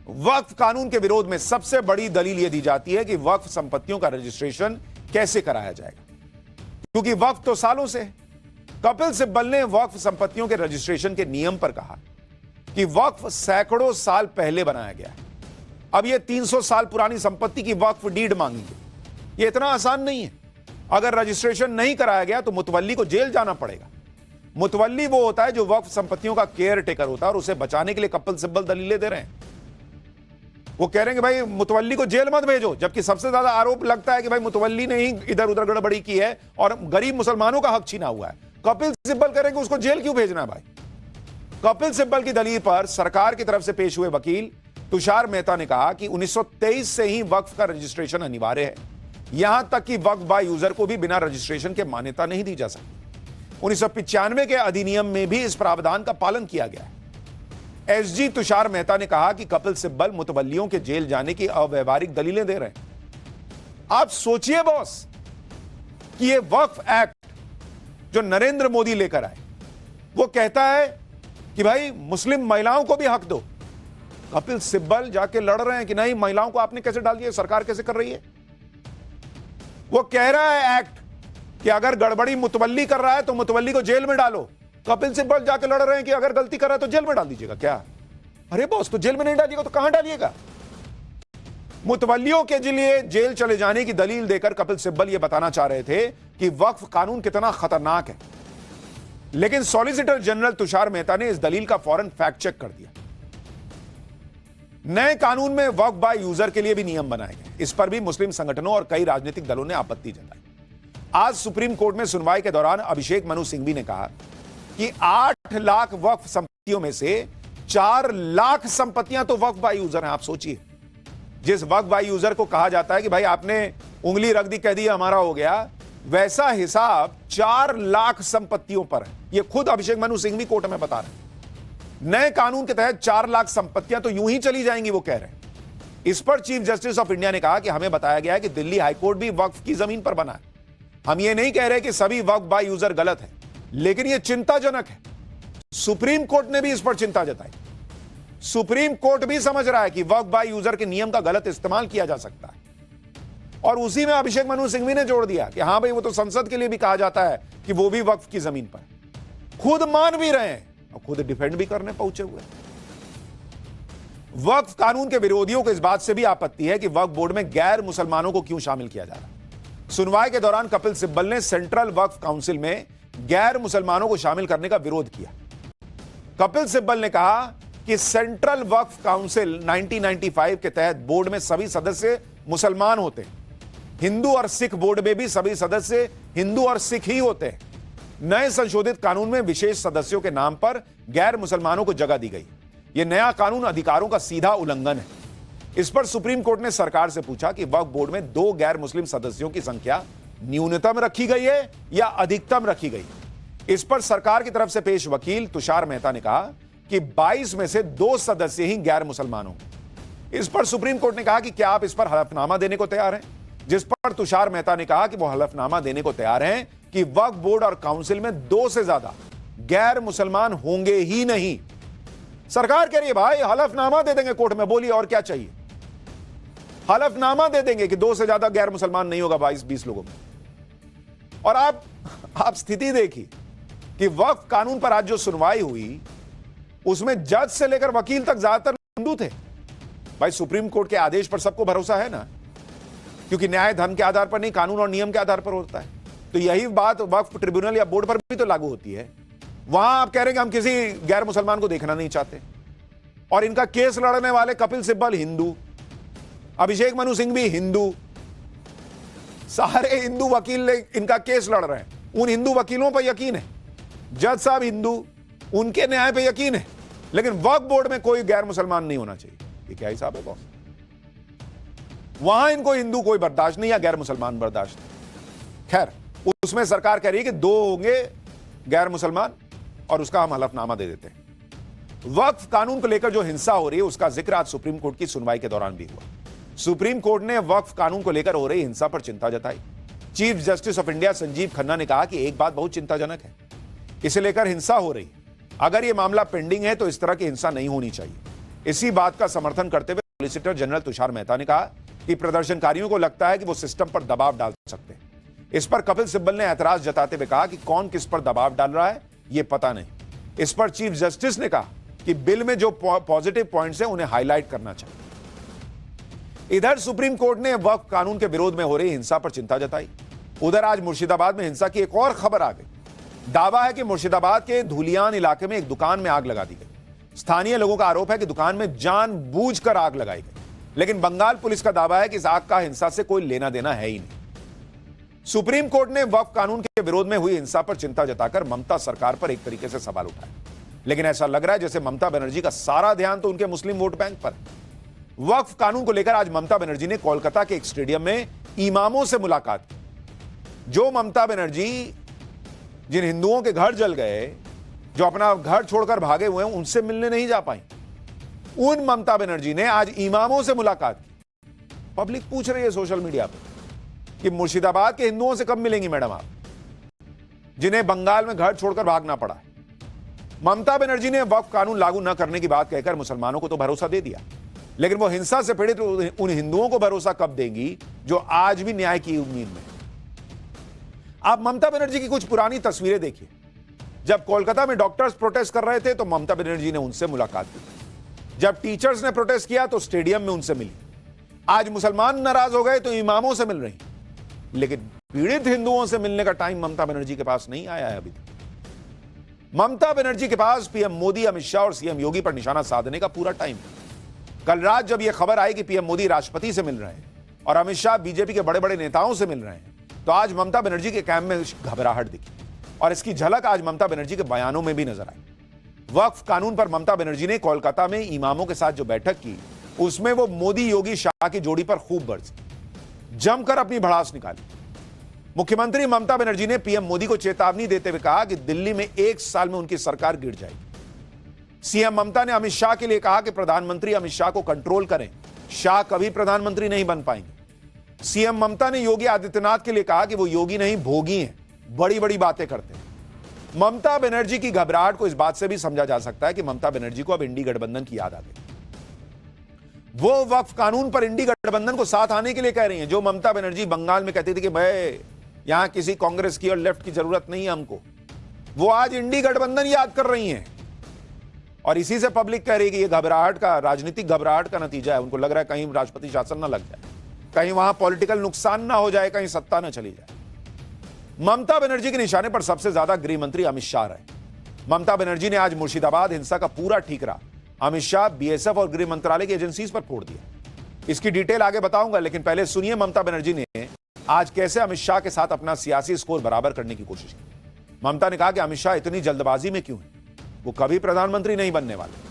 वक्फ कानून के विरोध में सबसे बड़ी दलील यह दी जाती है कि वक्फ संपत्तियों का रजिस्ट्रेशन कैसे कराया जाएगा, क्योंकि वक्फ तो सालों से है। कपिल सिब्बल ने वक्फ संपत्तियों के रजिस्ट्रेशन के नियम पर कहा कि वक्फ सैकड़ों साल पहले बनाया गया है, अब यह 300 साल पुरानी संपत्ति की वक्फ डीड मांगेंगे। यह इतना आसान नहीं है। अगर रजिस्ट्रेशन नहीं कराया गया तो मुतवल्ली को जेल जाना पड़ेगा। मुतवल्ली वो होता है जो वक्फ संपत्तियों का केयर टेकर होता है, और उसे बचाने के लिए कपिल सिब्बल दलीलें दे रहे हैं। वो कह रहे हैं कि भाई मुतवल्ली को जेल मत भेजो, जबकि सबसे ज्यादा आरोप लगता है कि भाई मुतवल्ली ने ही इधर उधर गड़बड़ी की है और गरीब मुसलमानों का हक छीना हुआ है। कपिल सिब्बल कह रहे हैं कि उसको जेल क्यों भेजना है भाई। कपिल सिब्बल की दलील पर सरकार की तरफ से पेश हुए वकील तुषार मेहता ने कहा कि 1923 से ही वक्फ का रजिस्ट्रेशन अनिवार्य है, यहां तक कि वक्फ बाय यूजर को भी बिना रजिस्ट्रेशन के मान्यता नहीं दी जा सकती। 1995 के अधिनियम में भी इस प्रावधान का पालन किया गया है। एसजी तुषार मेहता ने कहा कि कपिल सिब्बल मुतवल्लियों के जेल जाने की अव्यवहारिक दलीलें दे रहे हैं। आप सोचिए बॉस कि यह वक्फ एक्ट जो नरेंद्र मोदी लेकर आए, वो कहता है कि भाई मुस्लिम महिलाओं को भी हक दो। कपिल सिब्बल जाके लड़ रहे हैं कि नहीं, महिलाओं को आपने कैसे डाल दिया, सरकार कैसे कर रही है। वो कह रहा है एक्ट कि अगर गड़बड़ी मुतवल्ली कर रहा है तो मुतवल्ली को जेल में डालो। कपिल सिब्बल जाके लड़ रहे हैं कि अगर गलती कर रहा है तो जेल में डाल दीजिएगा। क्या अरे बॉस, तो जेल में नहीं डालिएगा तो कहां डालिएगा। मुतवल्लियों के लिए जेल चले जाने की दलील देकर कपिल सिब्बल यह बताना चाह रहे थे कि वक्फ कानून कितना खतरनाक है, लेकिन सॉलिसिटर जनरल तुषार मेहता ने इस दलील का फौरन फैक्ट चेक कर दिया। नए कानून में वक्फ बाय यूजर के लिए भी नियम बनाए गए। इस पर भी मुस्लिम संगठनों और कई राजनीतिक दलों ने आपत्ति जताई। आज सुप्रीम कोर्ट में सुनवाई के दौरान अभिषेक मनु सिंघवी ने कहा कि 8 लाख वक्फ संपत्तियों में से 4 लाख संपत्तियां तो वक्फ बाय यूजर हैं। आप सोचिए, जिस वक्फ बाय यूजर को कहा जाता है कि भाई आपने उंगली रख दी, कह दी हमारा हो गया, वैसा हिसाब 4 लाख संपत्तियों पर है। यह खुद अभिषेक मनु सिंघवी कोर्ट में बता रहे हैं। नए कानून के तहत 4 लाख संपत्तियां तो यूं ही चली जाएंगी, वो कह रहे हैं। इस पर चीफ जस्टिस ऑफ इंडिया ने कहा कि हमें बताया गया है कि दिल्ली हाईकोर्ट भी वक्फ की जमीन पर बना है। हम ये नहीं कह रहे कि सभी वक्फ बाय यूजर गलत है, लेकिन यह चिंताजनक है। सुप्रीम कोर्ट ने भी इस पर चिंता जताई। सुप्रीम कोर्ट भी समझ रहा है कि वक्फ बाय यूजर के नियम का गलत इस्तेमाल किया जा सकता है, और उसी में अभिषेक मनु सिंघवी ने जोड़ दिया कि हां भाई, वो तो संसद के लिए भी कहा जाता है कि वो भी वक्फ की जमीन पर। खुद मान भी रहे हैं और खुद डिफेंड भी करने पहुंचे हुए। वक्फ कानून के विरोधियों को इस बात से भी आपत्ति है कि वक्फ बोर्ड में गैर मुसलमानों को क्यों शामिल किया जा रहा है। सुनवाई के दौरान कपिल सिब्बल ने सेंट्रल वक्फ काउंसिल में गैर मुसलमानों को शामिल करने का विरोध किया। कपिल सिब्बल ने कहा कि सेंट्रल वक्फ काउंसिल 1995 के तहत बोर्ड में सभी सदस्य मुसलमान होते हैं। हिंदू और सिख बोर्ड में भी सभी सदस्य हिंदू और सिख ही होते हैं। नए संशोधित कानून में विशेष सदस्यों के नाम पर गैर मुसलमानों को जगह दी गई। यह नया कानून अधिकारों का सीधा उल्लंघन है। इस पर सुप्रीम कोर्ट ने सरकार से पूछा कि वक्फ बोर्ड में 2 गैर मुस्लिम सदस्यों की संख्या न्यूनतम रखी गई है या अधिकतम रखी गई। इस पर सरकार की तरफ से पेश वकील तुषार मेहता ने कहा कि 22 में से 2 सदस्य ही गैर मुसलमान होंगे। इस पर सुप्रीम कोर्ट ने कहा कि क्या आप इस पर हलफनामा देने को तैयार हैं, जिस पर तुषार मेहता ने कहा कि वो हलफनामा देने को तैयार हैं कि वक्फ बोर्ड और काउंसिल में 2 से ज्यादा गैर मुसलमान होंगे ही नहीं। सरकार कह रही है भाई हलफनामा दे देंगे कोर्ट में, बोलिए और क्या चाहिए। हलफनामा दे देंगे कि 2 से ज्यादा गैर मुसलमान नहीं होगा 22-20 लोगों में। और आप स्थिति देखिए कि वक्फ कानून पर आज जो सुनवाई हुई उसमें जज से लेकर वकील तक ज्यादातर हिंदू थे। भाई सुप्रीम कोर्ट के आदेश पर सबको भरोसा है ना, क्योंकि न्याय धर्म के आधार पर नहीं, कानून और नियम के आधार पर होता है। तो यही बात वक्फ ट्रिब्यूनल या बोर्ड पर भी तो लागू होती है। वहां आप कह रहे हैं कि हम किसी गैर मुसलमान को देखना नहीं चाहते, और इनका केस लड़ने वाले कपिल सिब्बल हिंदू, अभिषेक मनु सिंघवी हिंदू, सारे हिंदू वकील इनका केस लड़ रहे हैं। उन हिंदू वकीलों पर यकीन है, जज साहब हिंदू, उनके न्याय पे यकीन है, लेकिन वक्फ बोर्ड में कोई गैर मुसलमान नहीं होना चाहिए। ये क्या हिसाब है बॉस। वहां इनको हिंदू कोई बर्दाश्त नहीं या गैर मुसलमान बर्दाश्त नहीं। खैर, उसमें सरकार कह रही है कि 2 होंगे गैर मुसलमान और उसका हम हलफनामा दे देते हैं। वक्फ कानून को लेकर जो हिंसा हो रही है उसका जिक्र आज सुप्रीम कोर्ट की सुनवाई के दौरान भी हुआ। सुप्रीम कोर्ट ने वक्फ कानून को लेकर हो रही हिंसा पर चिंता जताई। Chief justice of India Sanjeev Khanna ने कहा कि एक बात बहुत चिंताजनक है, इसे लेकर हिंसा हो रही है। अगर यह मामला पेंडिंग है तो इस तरह की हिंसा नहीं होनी चाहिए। इसी बात का समर्थन करते हुए सॉलिसिटर जनरल तुषार मेहता ने कहा कि प्रदर्शनकारियों को लगता है कि वो सिस्टम पर दबाव डाल सकते हैं। इस पर कपिल सिब्बल ने ऐतराज जताते हुए कहा कि कौन किस पर दबाव डाल रहा है यह पता नहीं। इस पर चीफ जस्टिस ने कहा कि बिल में जो पॉजिटिव पॉइंट्स हैं उन्हें हाईलाइट करना चाहिए। इधर सुप्रीम कोर्ट ने वक्फ कानून के विरोध में हो रही हिंसा पर चिंता जताई। उधर आज मुर्शिदाबाद में हिंसा की एक और खबर आ गई। दावा है कि मुर्शिदाबाद के धुलियान इलाके में एक दुकान में आग लगा दी गई। स्थानीय लोगों का आरोप है कि दुकान में जानबूझकर आग लगाई गई, लेकिन बंगाल पुलिस का दावा है कि इस आग का हिंसा से कोई लेना देना है ही नहीं। सुप्रीम कोर्ट ने वक्फ कानून के विरोध में हुई हिंसा पर चिंता जताकर ममता सरकार पर एक तरीके से सवाल उठाए, लेकिन ऐसा लग रहा है जैसे ममता बनर्जी का सारा ध्यान तो उनके मुस्लिम वोट बैंक पर। वक्फ कानून को लेकर आज ममता बनर्जी ने कोलकाता के एक स्टेडियम में इमामों से मुलाकात की। जो ममता बनर्जी जिन हिंदुओं के घर जल गए, जो अपना घर छोड़कर भागे हुए हैं, उनसे मिलने नहीं जा पाई, उन ममता बनर्जी ने आज इमामों से मुलाकात की। पब्लिक पूछ रही है सोशल मीडिया पर कि मुर्शिदाबाद के हिंदुओं से कब मिलेंगी मैडम आप, जिन्हें बंगाल में घर छोड़कर भागना पड़ा। ममता बनर्जी ने वक्फ कानून लागू न करने की बात कहकर मुसलमानों को तो भरोसा दे दिया, लेकिन वो हिंसा से पीड़ित उन हिंदुओं को भरोसा कब देंगी जो आज भी न्याय की उम्मीद में। आप ममता बनर्जी की कुछ पुरानी तस्वीरें देखिए। जब कोलकाता में डॉक्टर्स प्रोटेस्ट कर रहे थे तो ममता बनर्जी ने उनसे मुलाकात की। जब टीचर्स ने प्रोटेस्ट किया तो स्टेडियम में उनसे मिली। आज मुसलमान नाराज हो गए तो इमामों से मिल रही, लेकिन पीड़ित हिंदुओं से मिलने का टाइम ममता बनर्जी के पास नहीं आया है अभी तक। ममता बनर्जी के पास पीएम मोदी, अमित शाह और सीएम योगी पर निशाना साधने का पूरा टाइम है। कल रात जब यह खबर आई कि पीएम मोदी राष्ट्रपति से मिल रहे हैं और अमित शाह बीजेपी के बड़े बड़े नेताओं से मिल रहे हैं, तो आज ममता बनर्जी के कैंप में घबराहट दिखी और इसकी झलक आज ममता बनर्जी के बयानों में भी नजर आई। वक्फ कानून पर ममता बनर्जी ने कोलकाता में इमामों के साथ जो बैठक की, उसमें वो मोदी योगी शाह की जोड़ी पर खूब बरसी, जमकर अपनी भड़ास निकाली। मुख्यमंत्री ममता बनर्जी ने पीएम मोदी को चेतावनी देते हुए कहा कि दिल्ली में 1 साल में उनकी सरकार गिर जाएगी। सीएम ममता ने अमित शाह के लिए कहा कि प्रधानमंत्री अमित शाह को कंट्रोल करें, शाह कभी प्रधानमंत्री नहीं बन पाएंगे। सीएम ममता ने योगी आदित्यनाथ के लिए कहा कि वो योगी नहीं भोगी हैं, बड़ी बड़ी बातें करते हैं। ममता बनर्जी की घबराहट को इस बात से भी समझा जा सकता है कि ममता बनर्जी को अब इंडी गठबंधन की याद आ गई। वो वक्फ कानून पर इंडी गठबंधन को साथ आने के लिए कह रही हैं, जो ममता बनर्जी बंगाल में कहती थी कि भाई यहां किसी कांग्रेस की और लेफ्ट की जरूरत नहीं है हमको, वो आज इंडी गठबंधन याद कर रही हैं। और इसी से पब्लिक कह रही है कि ये घबराहट का, राजनीतिक घबराहट का नतीजा है। उनको लग रहा है कहीं राष्ट्रपति शासन ना लग जाए, कहीं वहां पॉलिटिकल नुकसान ना हो जाए, कहीं सत्ता ना चली जाए। ममता बनर्जी के निशाने पर सबसे ज्यादा गृह मंत्री अमित शाह रहे। ममता बनर्जी ने आज मुर्शिदाबाद हिंसा का पूरा ठीकरा अमित शाह, बीएसएफ और गृह मंत्रालय की एजेंसीज पर फोड़ दिया। इसकी डिटेल आगे बताऊंगा, लेकिन पहले सुनिए ममता बनर्जी ने आज कैसे अमित शाह के साथ अपना सियासी स्कोर बराबर करने की कोशिश की। ममता ने कहा कि अमित शाह इतनी जल्दबाजी में क्यों है, वो कभी प्रधानमंत्री नहीं बनने वाले।